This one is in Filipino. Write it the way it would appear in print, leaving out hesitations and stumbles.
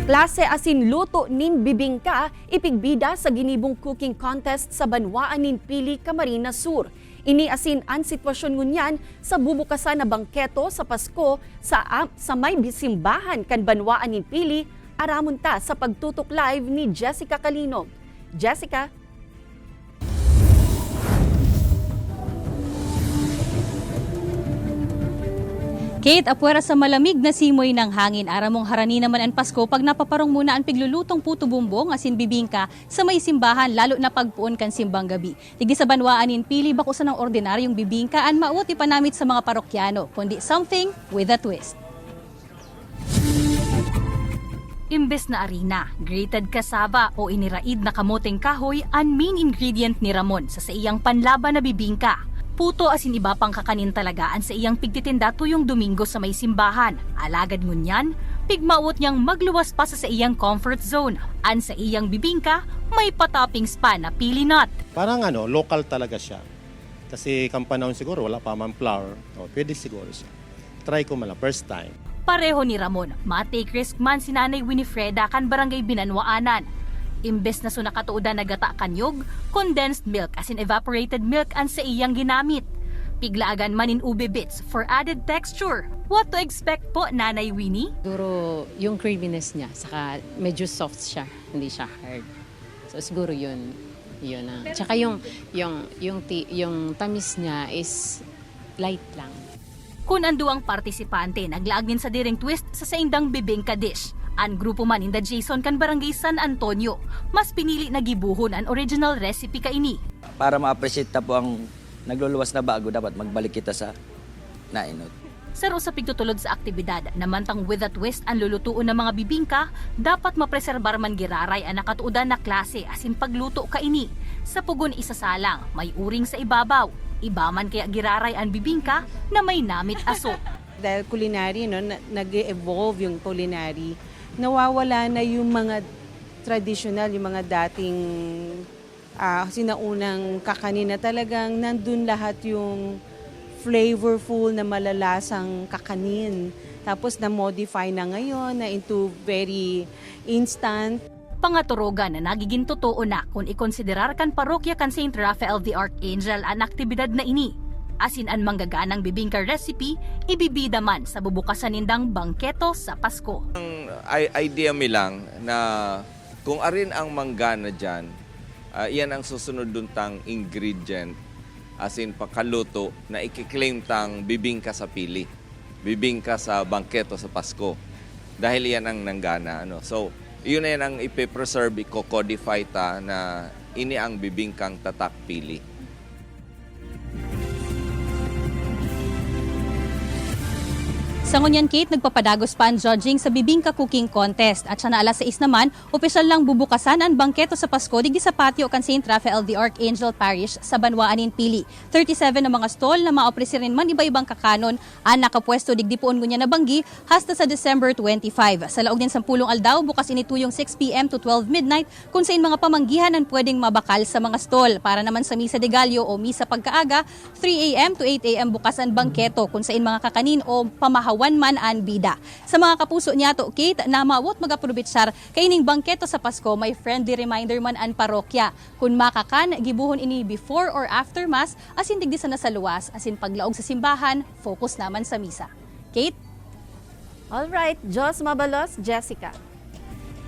Klase asin luto nin bibingka ipigbida sa ginibong cooking contest sa Banwaan nin Pili, Camarines Sur. Ini asin ang sitwasyon ngunyan sa bubukasan na bangketo sa Pasko sa may bisimbahan kan Banwaan nin Pili, aramon ta sa pagtutok live ni Jessica Calinog. Jessica? Kate, apwera sa malamig na simoy ng hangin, aramong harani naman ang Pasko pag napaparong muna ang piglulutong puto bumbong asin bibingka sa may simbahan, lalo na pagpuon kan simbang gabi. Tigi sa Banwaan nin Pili, bakusan ng ordinaryong bibingka an mauti panamit sa mga parokyano, kundi something with a twist. Imbes na arina, grated cassava o iniraid na kamoteng kahoy ang main ingredient ni Ramon sa iyang panlaban na bibingka. Puto asin iba pang kakanin talagaan sa iyang pigtitinda tuyong Domingo sa may simbahan. Alagad ngunyan, pigmaot niyang magluwas pa sa iyang comfort zone. An sa iyang bibingka, may patoppings pa na pili nut. Parang local talaga siya. Kasi kampanahon siguro wala pa man flour. O, pwede siguro siya. Try ko mala, first time. Pareho ni Ramon, matake risk man si Nanay Winifreda kan barangay Binanwaanan. Imbes na sunakatuudan na gata kanyog, condensed milk asin evaporated milk ang sa iyang ginamit. Piglaagan man in ube bits for added texture. What to expect po, Nanay Winnie? Siguro yung creaminess niya, saka medyo soft siya, hindi siya hard. So siguro yun ang. Tsaka yung tamis niya is light lang. Kung anduang partisipante, naglaag din sa diring twist sa saindang bibingka dish. Ang grupo man in the Jason kan Barangay San Antonio, mas pinili na gibuhon ang original recipe kaini. Para ma-appreciate ta po ang nagluluwas na bago, dapat magbalik kita sa nainot. Sa sa pigtutulod sa aktibidad, namantang with a twist ang lulutuon ng mga bibingka, dapat mapreserbar man giraray ang nakatuudan na klase asin pagluto kaini. Sa pugon isasalang, may uring sa ibabaw. Iba man kaya giraray ang bibingka na may namit aso. Dahil culinary, nag-evolve yung culinary, nawawala na yung mga traditional, yung mga dating sinaunang kakanin na talagang nandun lahat yung flavorful na malalasang kakanin. Tapos na-modify na ngayon na into very instant. Pangaturogan na nagiging totoo na kung ikonsiderar kan parokya kan St. Raphael the Archangel ang aktibidad na ini. Asin ang manggaganang bibingka recipe, ibibida man sa bubukasan nindang bangketo sa Pasko. Ang idea mi lang na kung arin ang manggana dyan, iyan ang susunod dun tang ingredient, asin pakaluto na ikiklaim tang bibingka sa pili, bibingka sa bangketo sa Pasko. Dahil iyan ang nanggana. So, yun na yan ang ipipreserve, i-codify ta na ini ang bibingkang tatak pili. Sa ngunyan, Kate, nagpapadagos pa ang judging sa bibingka cooking contest. At siya na alas 6 naman, opisyal lang bubukasan ang bangketo sa Pasko digi sa patio kan St. Raphael the Archangel Parish sa Banwaan nin Pili. 37 na mga stall na maopresi rin man iba-ibang kakanon ang nakapwesto digdipoon ngunyan na banggi hasta sa December 25. Sa laog din 10 aldaw, bukas ini tuyong 6 p.m. to 12 midnight kung saan mga pamanggihan ang pwedeng mabakal sa mga stall. Para naman sa Misa de Gallo o Misa Pagkaaga, 3 a.m. to 8 a.m. bukas ang bangketo kung saan mga kakanin o pamahawan man an bida. Sa mga kapuso niya to, Kate, na mawot magaprobitsar kaining bangketo sa Pasko, may friendly reminder man an parokya. Kung makakan, gibuhon ini before or after mass, asin digdi sana sa luwas, asin paglaog sa simbahan, focus naman sa misa. Kate? Alright, Jos Mabalos, Jessica.